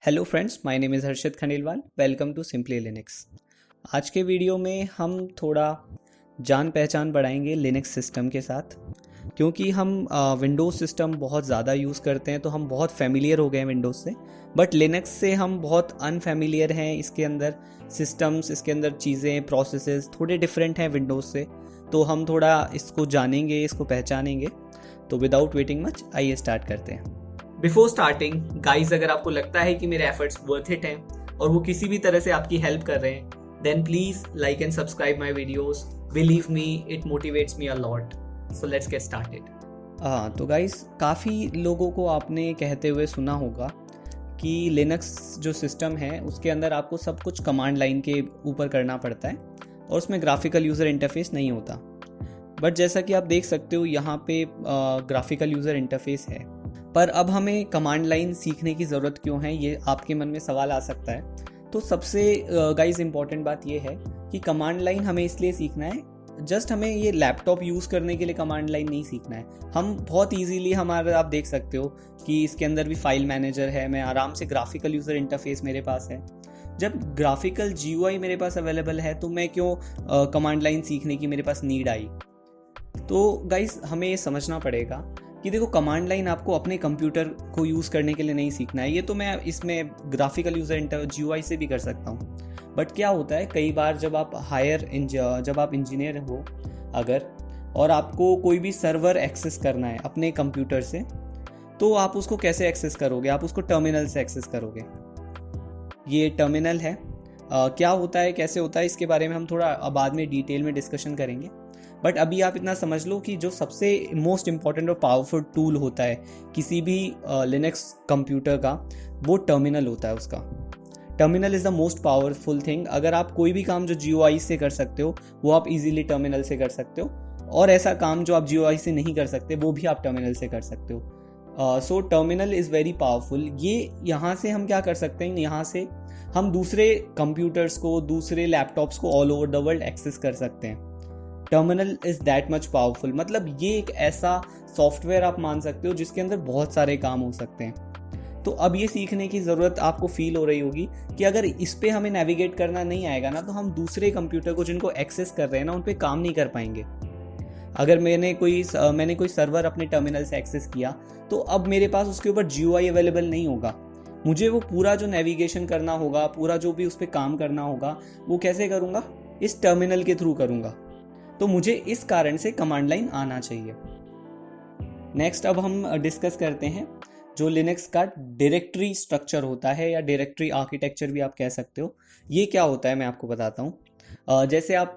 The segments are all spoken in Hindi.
Hello friends, my name is Harshit Khandelwal. Welcome to Simply Linux. आज के वीडियो में हम थोड़ा जान पहचान बढ़ाएंगे लिनक्स सिस्टम के साथ, क्योंकि हम विंडोज़ सिस्टम बहुत ज़्यादा यूज़ करते हैं तो हम बहुत फेमिलियर हो गए हैं विंडोज़ से। बट लिनक्स से हम बहुत अनफेमिलियर हैं। इसके अंदर सिस्टम्स, इसके अंदर चीज़ें, प्रोसेसेस थोड़े डिफरेंट हैं विंडोज़ से। तो हम थोड़ा इसको जानेंगे, इसको पहचानेंगे। तो विदाउट वेटिंग मच, आइए स्टार्ट करते हैं। बिफोर स्टार्टिंग गाइज, अगर आपको लगता है कि मेरे एफर्ट्स वर्थ इट हैं और वो किसी भी तरह से आपकी हेल्प कर रहे हैं, then please like and subscribe my videos. Believe me, it motivates me a lot. So let's get started. तो गाइज, काफ़ी लोगों को आपने कहते हुए सुना होगा कि लिनक्स जो सिस्टम है उसके अंदर आपको सब कुछ कमांड लाइन के ऊपर करना पड़ता है और उसमें ग्राफिकल यूज़र इंटरफेस नहीं होता। बट जैसा कि आप देख सकते हो, यहाँ पे ग्राफिकल यूज़र इंटरफेस है। पर अब हमें कमांड लाइन सीखने की ज़रूरत क्यों है, ये आपके मन में सवाल आ सकता है। तो सबसे गाइस इम्पॉर्टेंट बात ये है कि कमांड लाइन हमें इसलिए सीखना है, जस्ट हमें ये लैपटॉप यूज़ करने के लिए कमांड लाइन नहीं सीखना है। हम बहुत इजीली, हमारा आप देख सकते हो कि इसके अंदर भी फाइल मैनेजर है, मैं आराम से ग्राफिकल यूज़र इंटरफेस मेरे पास है। जब ग्राफिकल GUI मेरे पास अवेलेबल है तो मैं क्यों कमांड लाइन सीखने की मेरे पास नीड आई। तो गाइस, हमें ये समझना पड़ेगा कि देखो, कमांड लाइन आपको अपने कंप्यूटर को यूज़ करने के लिए नहीं सीखना है। ये तो मैं इसमें ग्राफिकल यूज़र GUI से भी कर सकता हूँ। बट क्या होता है, कई बार जब आप जब आप इंजीनियर हो अगर, और आपको कोई भी सर्वर एक्सेस करना है अपने कंप्यूटर से, तो आप उसको कैसे एक्सेस करोगे? आप उसको टर्मिनल से एक्सेस करोगे। ये टर्मिनल है। क्या होता है, कैसे होता है, इसके बारे में हम थोड़ा बाद में डिटेल में डिस्कशन करेंगे। बट अभी आप इतना समझ लो कि जो सबसे मोस्ट इम्पॉर्टेंट और पावरफुल टूल होता है किसी भी लिनक्स कंप्यूटर का, वो टर्मिनल होता है उसका। Terminal is the most powerful thing. अगर आप कोई भी काम जो GUI से कर सकते हो वो आप इजीली टर्मिनल से कर सकते हो, और ऐसा काम जो आप GUI से नहीं कर सकते वो भी आप टर्मिनल से कर सकते हो। So terminal is very powerful. ये यहाँ से हम क्या कर सकते हैं, यहाँ से हम दूसरे कंप्यूटर्स को, दूसरे लैपटॉप्स को all over the world access कर सकते हैं। Terminal is that much powerful. मतलब ये एक ऐसा सॉफ्टवेयर आप मान सकते हो जिसके अंदर बहुत सारे काम हो सकते हैं। तो अब ये सीखने की ज़रूरत आपको फील हो रही होगी कि अगर इस पे हमें नेविगेट करना नहीं आएगा ना, तो हम दूसरे कंप्यूटर को जिनको एक्सेस कर रहे हैं ना, उन पे काम नहीं कर पाएंगे। अगर मैंने कोई सर्वर अपने टर्मिनल से एक्सेस किया, तो अब मेरे पास उसके ऊपर GUI अवेलेबल नहीं होगा। मुझे वो पूरा जो नेविगेशन करना होगा, पूरा जो भी उस पर काम करना होगा, वो कैसे करूँगा? इस टर्मिनल के थ्रू करूँगा। तो मुझे इस कारण से कमांड लाइन आना चाहिए। नेक्स्ट, अब हम डिस्कस करते हैं जो लिनक्स का डायरेक्टरी स्ट्रक्चर होता है, या डायरेक्टरी आर्किटेक्चर भी आप कह सकते हो। ये क्या होता है मैं आपको बताता हूँ। जैसे आप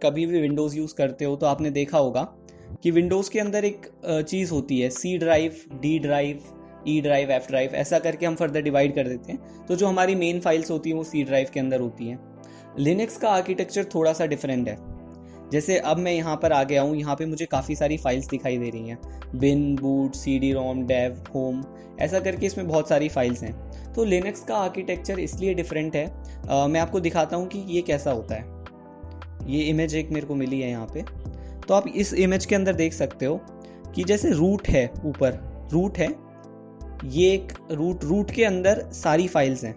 कभी भी विंडोज़ यूज़ करते हो तो आपने देखा होगा कि विंडोज़ के अंदर एक चीज़ होती है, C drive, D drive, E drive, F drive, ऐसा करके हम फर्दर डिवाइड कर देते हैं। तो जो हमारी मेन फाइल्स होती हैं वो C ड्राइव के अंदर होती हैं। लिनक्स का आर्किटेक्चर थोड़ा सा डिफरेंट है। जैसे अब मैं यहाँ पर आ गया हूँ, यहाँ पे मुझे काफ़ी सारी फाइल्स दिखाई दे रही हैं, बिन, बूट, CD-ROM, डेव, होम, ऐसा करके इसमें बहुत सारी फाइल्स हैं। तो लिनक्स का आर्किटेक्चर इसलिए डिफरेंट है। मैं आपको दिखाता हूँ कि ये कैसा होता है। ये इमेज एक मेरे को मिली है यहाँ पे। तो आप इस इमेज के अंदर देख सकते हो कि जैसे रूट है, ऊपर रूट है, ये एक रूट के अंदर सारी फाइल्स हैं,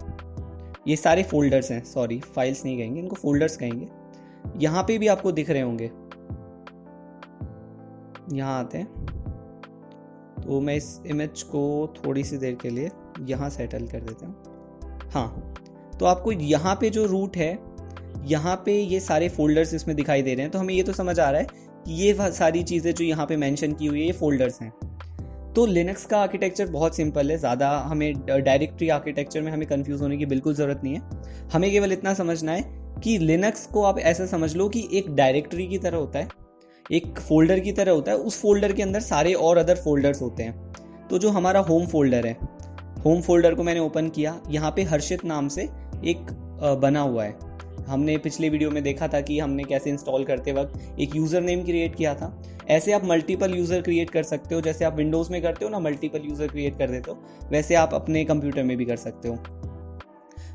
ये सारे फोल्डर्स हैं। सॉरी, फाइल्स नहीं कहेंगे, इनको फोल्डर्स कहेंगे। यहाँ पे भी आपको दिख रहे होंगे, यहाँ आते हैं। तो मैं इस इमेज को थोड़ी सी देर के लिए यहाँ सेटल कर देता हूँ। हाँ, तो आपको यहाँ पे जो रूट है, यहाँ पे ये सारे फोल्डर्स इसमें दिखाई दे रहे हैं। तो हमें ये तो समझ आ रहा है कि ये सारी चीज़ें जो यहाँ पे मेंशन की हुई है, ये फोल्डर्स हैं। तो लिनक्स का आर्किटेक्चर बहुत सिंपल है। ज़्यादा हमें डायरेक्टरी आर्किटेक्चर में हमें कंफ्यूज होने की बिल्कुल ज़रूरत नहीं है। हमें केवल इतना समझना है कि लिनक्स को आप ऐसा समझ लो कि एक डायरेक्टरी की तरह होता है, एक फोल्डर की तरह होता है। उस फोल्डर के अंदर सारे और अदर फोल्डर्स होते हैं। तो जो हमारा होम फोल्डर है, होम फोल्डर को मैंने ओपन किया, यहाँ पे हर्षित नाम से एक बना हुआ है। हमने पिछले वीडियो में देखा था कि हमने कैसे इंस्टॉल करते वक्त एक यूज़र नेम क्रिएट किया था। ऐसे आप मल्टीपल यूज़र क्रिएट कर सकते हो। जैसे आप विंडोज़ में करते हो ना, मल्टीपल यूज़र क्रिएट कर देते हो, वैसे आप अपने कंप्यूटर में भी कर सकते हो।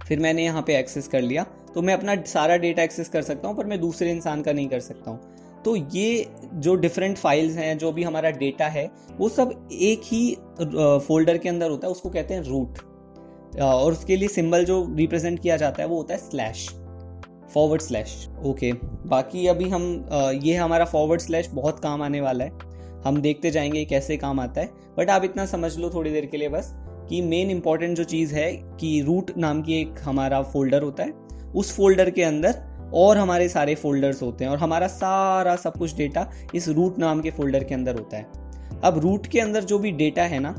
फिर मैंने यहाँ पे एक्सेस कर लिया, तो मैं अपना सारा डेटा एक्सेस कर सकता हूँ, पर मैं दूसरे इंसान का नहीं कर सकता हूँ। तो ये जो डिफरेंट फाइल्स हैं, जो भी हमारा डेटा है, वो सब एक ही फोल्डर के अंदर होता है। उसको कहते हैं रूट। और उसके लिए सिंबल जो रिप्रेजेंट किया जाता है वो होता है स्लैश, फॉरवर्ड स्लैश। ओके, बाकी अभी हम ये हमारा फॉरवर्ड स्लैश बहुत काम आने वाला है, हम देखते जाएंगे कैसे काम आता है। बट आप इतना समझ लो थोड़ी देर के लिए बस कि मेन इंपॉर्टेंट जो चीज़ है कि रूट नाम की एक हमारा फोल्डर होता है, उस फोल्डर के अंदर और हमारे सारे फोल्डर्स होते हैं और हमारा सारा सब कुछ डेटा इस रूट नाम के फोल्डर के अंदर होता है। अब रूट के अंदर जो भी डेटा है ना,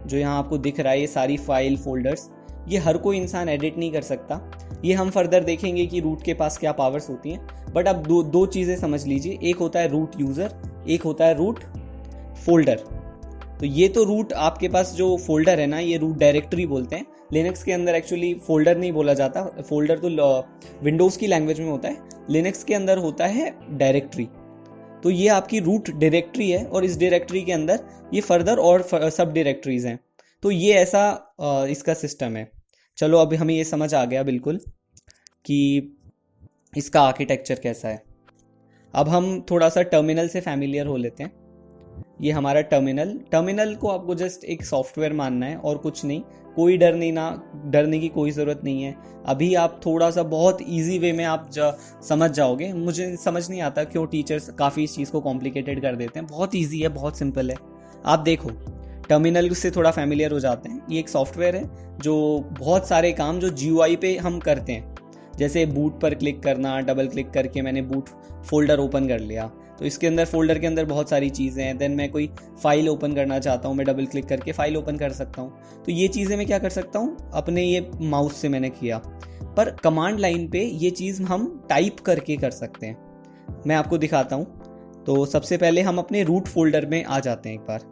जो यहाँ आपको दिख रहा है, ये सारी फाइल फोल्डर्स, ये हर कोई इंसान एडिट नहीं कर सकता। ये हम फर्दर देखेंगे कि रूट के पास क्या पावर्स होती हैं। बट अब दो चीज़ें समझ लीजिए, एक होता है रूट यूज़र, एक होता है रूट फोल्डर। तो ये तो रूट आपके पास जो फोल्डर है ना, ये रूट डायरेक्टरी बोलते हैं। लिनक्स के अंदर एक्चुअली फोल्डर नहीं बोला जाता, फोल्डर तो विंडोज़ की लैंग्वेज में होता है, लिनक्स के अंदर होता है डायरेक्टरी। तो ये आपकी रूट डायरेक्टरी है और इस डायरेक्टरी के अंदर ये फर्दर और सब डायरेक्टरीज हैं। तो ये ऐसा इसका सिस्टम है। चलो अभी हमें ये समझ आ गया बिल्कुल कि इसका आर्किटेक्चर कैसा है। अब हम थोड़ा सा टर्मिनल से फैमिलियर हो लेते हैं। ये हमारा टर्मिनल को आपको जस्ट एक सॉफ्टवेयर मानना है और कुछ नहीं, कोई डरने की कोई ज़रूरत नहीं है। अभी आप थोड़ा सा बहुत इजी वे में आप समझ जाओगे। मुझे समझ नहीं आता क्यों टीचर्स काफ़ी इस चीज़ को कॉम्प्लिकेटेड कर देते हैं। बहुत इजी है, बहुत सिंपल है। आप देखो, टर्मिनल से थोड़ा फैमिलियर हो जाते हैं। ये एक सॉफ्टवेयर है जो बहुत सारे काम जो GUI पे हम करते हैं, जैसे बूट पर क्लिक करना, डबल क्लिक करके मैंने बूट फोल्डर ओपन कर लिया, तो इसके अंदर फोल्डर के अंदर बहुत सारी चीज़ें हैं। देन मैं कोई फाइल ओपन करना चाहता हूँ, मैं डबल क्लिक करके फाइल ओपन कर सकता हूँ। तो ये चीज़ें मैं क्या कर सकता हूँ, अपने ये माउस से मैंने किया। पर कमांड लाइन पे ये चीज़ हम टाइप करके कर सकते हैं। मैं आपको दिखाता हूँ। तो सबसे पहले हम अपने रूट फोल्डर में आ जाते हैं एक बार।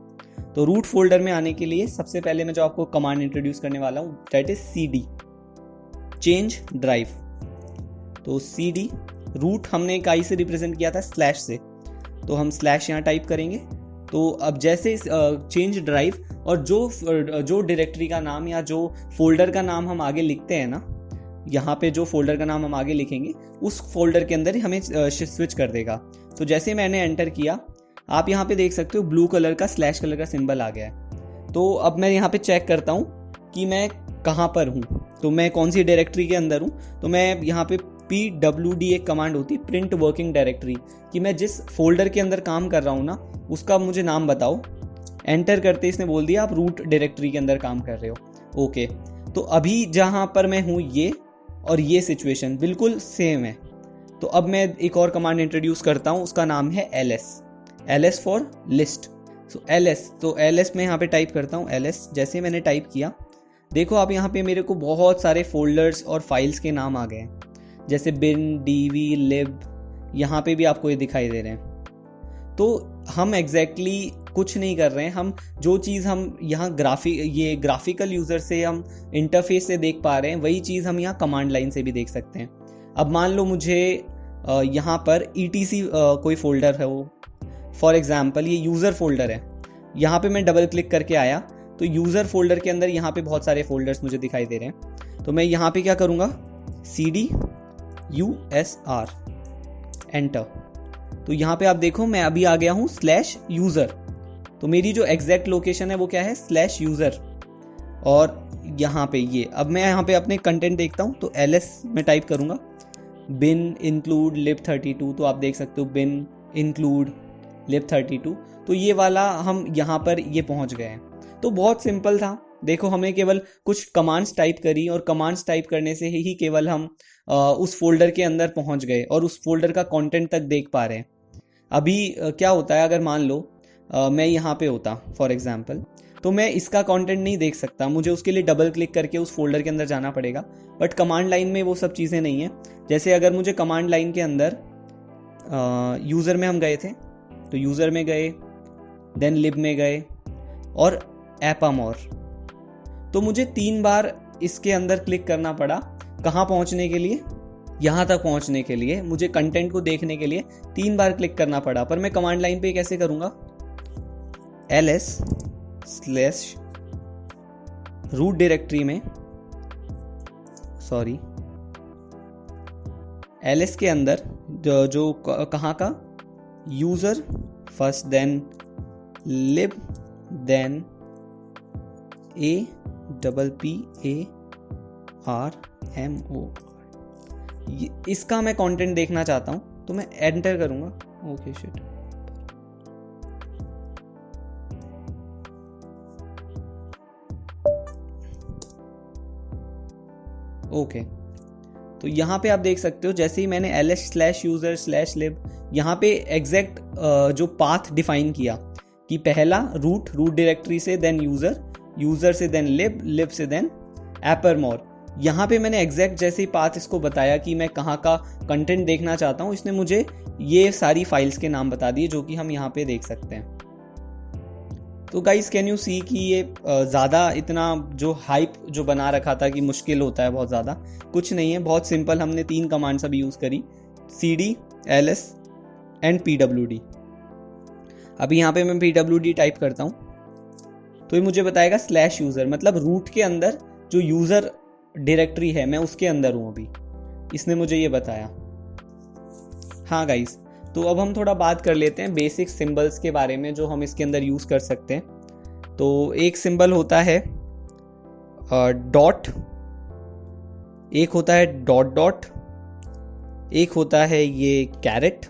तो रूट फोल्डर में आने के लिए सबसे पहले मैं जो आपको कमांड इंट्रोड्यूस करने वाला हूँ, that is CD, change drive. तो CD रूट हमने काई से रिप्रेजेंट किया था, स्लैश से, तो हम स्लैश यहाँ टाइप करेंगे। तो अब जैसे चेंज ड्राइव और जो डायरेक्टरी का नाम या जो फोल्डर का नाम हम आगे लिखते हैं ना, यहाँ पे जो फोल्डर का नाम हम आगे लिखेंगे उस फोल्डर के अंदर ही हमें स्विच कर देगा। तो जैसे मैंने एंटर किया, आप यहाँ पे देख सकते हो ब्लू कलर का स्लैश कलर का सिंबल आ गया है। तो अब मैं यहाँ पे चेक करता हूँ कि मैं कहाँ पर हूँ, तो मैं कौन सी डायरेक्टरी के अंदर हूँ। तो मैं यहाँ पे PWD एक कमांड होती है, प्रिंट वर्किंग डायरेक्टरी, कि मैं जिस फोल्डर के अंदर काम कर रहा हूँ ना उसका मुझे नाम बताओ। एंटर करते इसने बोल दिया आप रूट डायरेक्टरी के अंदर काम कर रहे हो। ओके, तो अभी जहाँ पर मैं हूँ ये और ये सिचुएशन बिल्कुल सेम है। तो अब मैं एक और कमांड इंट्रोड्यूस करता हूँ, उसका नाम है LS for list. So LS मैं यहाँ पे टाइप करता हूँ LS। जैसे मैंने टाइप किया, देखो आप यहाँ पे मेरे को बहुत सारे फोल्डर्स और फाइल्स के नाम आ गए हैं, जैसे bin, dv, lib, यहाँ पे भी आपको ये दिखाई दे रहे हैं। तो हम एग्जैक्टली कुछ नहीं कर रहे हैं, हम जो चीज़ हम यहाँ ग्राफिकल यूज़र से हम इंटरफेस से देख पा रहे हैं, वही चीज़ हम यहाँ कमांड लाइन से भी देख सकते हैं। अब मान लो मुझे यहाँ पर etc कोई फोल्डर है, वो फॉर एग्जाम्पल ये यूज़र फोल्डर है, यहाँ पे मैं डबल क्लिक करके आया तो यूज़र फोल्डर के अंदर यहाँ पे बहुत सारे फोल्डर्स मुझे दिखाई दे रहे हैं। तो मैं यहाँ पे क्या करूँगा, CD USR एंटर। तो यहाँ पे आप देखो मैं अभी आ गया हूँ /यूज़र। तो मेरी जो एग्जैक्ट लोकेशन है वो क्या है, /यूज़र। और यहाँ पे ये, अब मैं यहाँ पे अपने कंटेंट देखता हूँ, तो LS में टाइप करूँगा bin include lib32। तो आप देख सकते हो bin include lib32। तो ये वाला हम यहाँ पर ये पहुँच गए हैं। तो बहुत सिंपल था। देखो हमने केवल कुछ कमांड्स टाइप करी और कमांड्स टाइप करने से ही केवल हम उस फोल्डर के अंदर पहुंच गए और उस फोल्डर का कंटेंट तक देख पा रहे हैं। अभी क्या होता है, अगर मान लो मैं यहाँ पे होता फॉर एग्जांपल, तो मैं इसका कंटेंट नहीं देख सकता, मुझे उसके लिए डबल क्लिक करके उस फोल्डर के अंदर जाना पड़ेगा। बट कमांड लाइन में वो सब चीज़ें नहीं है। जैसे अगर मुझे कमांड लाइन के अंदर यूज़र में हम गए थे, तो यूज़र में गए, देन लिब में गए और एपामोर, तो मुझे 3 बार इसके अंदर क्लिक करना पड़ा। कहाँ पहुँचने के लिए, यहाँ तक पहुँचने के लिए मुझे कंटेंट को देखने के लिए 3 बार क्लिक करना पड़ा। पर मैं कमांड लाइन पे कैसे करूँगा, LS /रूट डायरेक्टरी में, सॉरी LS के अंदर जो कहाँ का, यूज़र फर्स्ट, देन लिब, देन PPARMO, इसका मैं कंटेंट देखना चाहता हूँ, तो मैं एंटर करूँगा। Okay shit, okay. तो यहाँ पे आप देख सकते हो, जैसे ही मैंने ls/user/lib यहाँ पे एग्जैक्ट जो पाथ डिफाइन किया कि पहला रूट डायरेक्टरी से, देन यूज़र से, देन लिब से, देन एपरमोर, यहाँ पे मैंने एग्जैक्ट जैसे ही पाथ इसको बताया कि मैं कहाँ का कंटेंट देखना चाहता हूँ, इसने मुझे ये सारी फाइल्स के नाम बता दिए, जो कि हम यहाँ पे देख सकते हैं। तो गाइस कैन यू सी कि ये ज़्यादा इतना जो हाइप जो बना रखा था कि मुश्किल होता है बहुत ज़्यादा, कुछ नहीं है, बहुत सिंपल। हमने 3 कमांड्स अभी यूज़ करी, cd, ls एंड pwd। अभी यहाँ पे मैं pwd टाइप करता हूँ तो ये मुझे बताएगा /user, मतलब रूट के अंदर जो यूज़र डायरेक्टरी है मैं उसके अंदर हूँ अभी, इसने मुझे ये बताया। हाँ गाइस, तो अब हम थोड़ा बात कर लेते हैं बेसिक सिंबल्स के बारे में जो हम इसके अंदर यूज़ कर सकते हैं। तो एक सिंबल होता है डॉट, एक होता है डॉट, एक होता है ये कैरेट।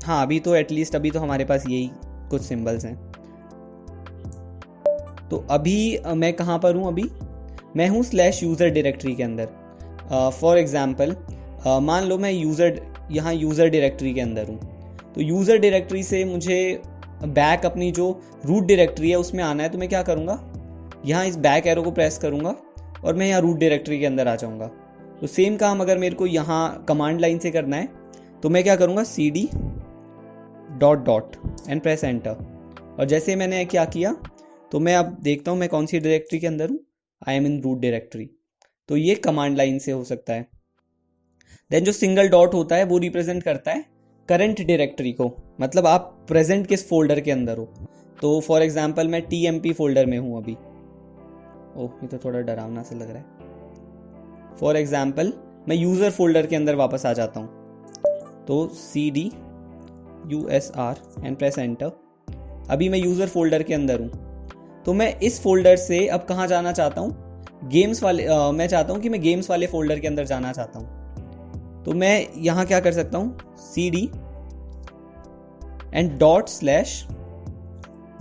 हाँ, अभी तो एटलीस्ट अभी तो हमारे पास यही कुछ सिंबल्स हैं। तो अभी मैं कहाँ पर हूँ? अभी मैं हूँ /user डायरेक्टरी के अंदर। फॉर एग्जाम्पल मान लो मैं यहाँ यूज़र डायरेक्टरी के अंदर हूँ, तो यूज़र डायरेक्टरी से मुझे बैक अपनी जो रूट डायरेक्टरी है उसमें आना है, तो मैं क्या करूँगा, यहाँ इस बैक एरो को प्रेस करूँगा और मैं यहाँ रूट डायरेक्टरी के अंदर आ जाऊँगा। तो सेम काम अगर मेरे को यहाँ कमांड लाइन से करना है तो मैं क्या करूँगा, cd dot and press enter. और जैसे मैंने क्या किया तो मैं अब देखता हूँ मैं कौन सी डायरेक्टरी के अंदर हूँ, I am in root directory. तो ये कमांड लाइन से हो सकता है। देन जो सिंगल डॉट होता है वो रिप्रेजेंट करता है करंट डायरेक्टरी को, मतलब आप प्रेजेंट किस फोल्डर के अंदर हो। तो फॉर एग्जांपल मैं tmp फोल्डर में हूँ अभी। ओह, ये तो थोड़ा डरावना सा लग रहा है। फॉर एग्जांपल मैं यूज़र फोल्डर के अंदर वापस आ जाता हूँ, तो cd usr and press enter. अभी मैं यूज़र फोल्डर के अंदर हूँ, तो मैं इस फोल्डर से अब कहाँ जाना चाहता हूँ, गेम्स वाले मैं चाहता हूँ कि मैं गेम्स वाले फोल्डर के अंदर जाना चाहता हूँ। तो मैं यहाँ क्या कर सकता हूँ, cd एंड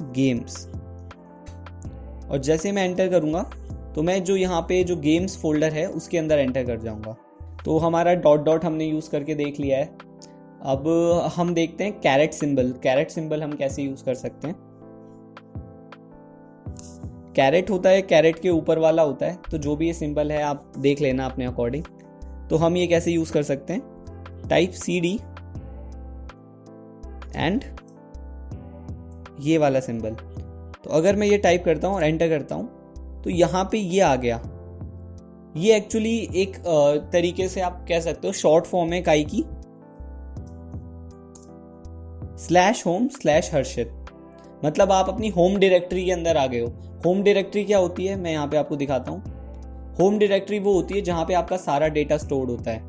./games, और जैसे मैं एंटर करूँगा तो मैं जो यहाँ पे जो गेम्स फोल्डर है उसके अंदर एंटर कर जाऊँगा। तो हमारा डॉट हमने यूज़ करके देख लिया है। अब हम देखते हैं कैरेट सिंबल हम कैसे यूज़ कर सकते हैं। कैरेट होता है, कैरेट के ऊपर वाला होता है, तो जो भी ये सिंबल है आप देख लेना अपने अकॉर्डिंग। तो हम ये कैसे यूज़ कर सकते हैं, टाइप cd एंड ये वाला सिंबल। तो अगर मैं ये टाइप करता हूँ और एंटर करता हूँ तो यहाँ पे ये आ गया। ये एक्चुअली एक तरीके से आप कह सकते हो शॉर्ट फॉर्म है काई की, /home/हर्षित, मतलब आप अपनी होम डायरेक्टरी के अंदर आ गए हो। होम डायरेक्टरी क्या होती है, मैं यहाँ पे आपको दिखाता हूँ। होम डायरेक्टरी वो होती है जहाँ पे आपका सारा डेटा स्टोर्ड होता है,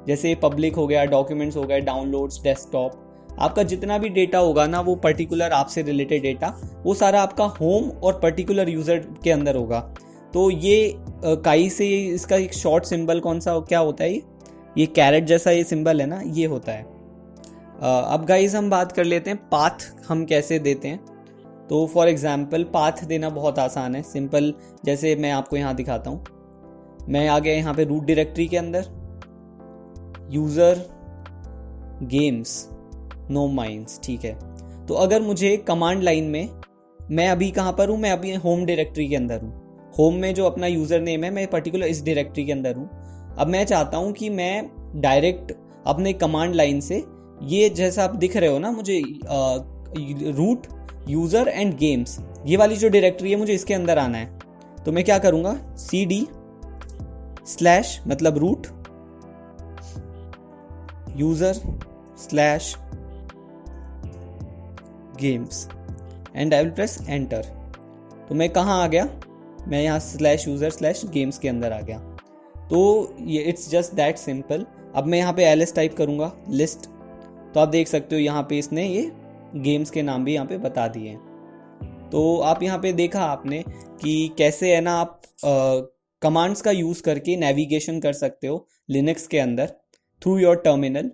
जैसे पब्लिक हो गया, डॉक्यूमेंट्स हो गए, डाउनलोड्स, डेस्कटॉप, आपका जितना भी डेटा होगा ना, वो पर्टिकुलर आपसे रिलेटेड डेटा, वो सारा आपका होम और पर्टिकुलर यूज़र के अंदर होगा। तो ये काई से इसका एक शॉर्ट सिंबल कौन सा क्या होता है, ये कैरेट जैसा ये सिंबल है ना, ये होता है। अब गाइस हम बात कर लेते हैं पाथ हम कैसे देते हैं। तो फॉर एग्जांपल पाथ देना बहुत आसान है, सिंपल। जैसे मैं आपको यहाँ दिखाता हूँ, मैं आ गया यहाँ पे रूट डायरेक्टरी के अंदर, यूज़र गेम्स नो माइंस, ठीक है। तो अगर मुझे कमांड लाइन में, मैं अभी कहाँ पर हूँ, मैं अभी होम डायरेक्टरी के अंदर हूँ। होम में जो अपना यूज़र नेम है, मैं पर्टिकुलर इस डायरेक्टरी के अंदर हूँ। अब मैं चाहता हूँ कि मैं डायरेक्ट अपने कमांड लाइन से, ये जैसा आप दिख रहे हो ना मुझे, रूट यूज़र एंड गेम्स, ये वाली जो डायरेक्टरी है, मुझे इसके अंदर आना है। तो मैं क्या करूँगा, cd / मतलब root user / games and I will press enter. तो मैं कहाँ आ गया, मैं यहाँ /user/ गेम्स के अंदर आ गया। तो ये इट्स जस्ट दैट सिंपल। अब मैं यहाँ पे ls टाइप करूँगा, लिस्ट, तो आप देख सकते हो यहाँ पे इसने ये गेम्स के नाम भी यहाँ पे बता दिए हैं। तो आप यहाँ पे देखा आपने कि कैसे है ना आप कमांड्स का यूज़ करके नेविगेशन कर सकते हो लिनक्स के अंदर थ्रू योर टर्मिनल।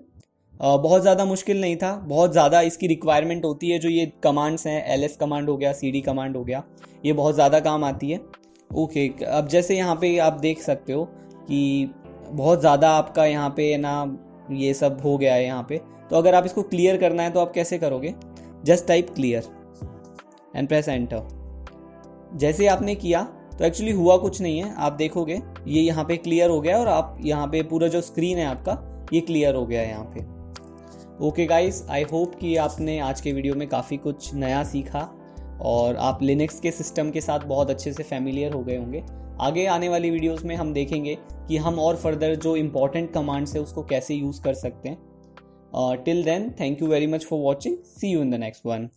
बहुत ज़्यादा मुश्किल नहीं था, बहुत ज़्यादा इसकी रिक्वायरमेंट होती है। जो ये कमांड्स हैं, ls कमांड हो गया, cd कमांड हो गया, ये बहुत ज़्यादा काम आती है। ओके, अब जैसे यहाँ पे आप देख सकते हो कि बहुत ज़्यादा आपका यहाँ पे ना ये सब हो गया है यहाँ पे। तो अगर आप इसको क्लियर करना है तो आप कैसे करोगे? Just type clear and press enter. जैसे आपने किया तो एक्चुअली हुआ कुछ नहीं है, आप देखोगे ये यहाँ पे क्लियर हो गया और आप यहाँ पे पूरा जो स्क्रीन है आपका ये क्लियर हो गया है यहाँ पे। ओके गाइस, आई होप कि आपने आज के वीडियो में काफ़ी कुछ नया सीखा और आप लिनक्स के सिस्टम के साथ बहुत अच्छे से फैमिलियर हो गए होंगे। आगे आने वाली वीडियोस में हम देखेंगे कि हम और फर्दर जो इम्पोर्टेंट कमांड्स है उसको कैसे यूज़ कर सकते हैं। Till then, thank you very much for watching, see you in the next one.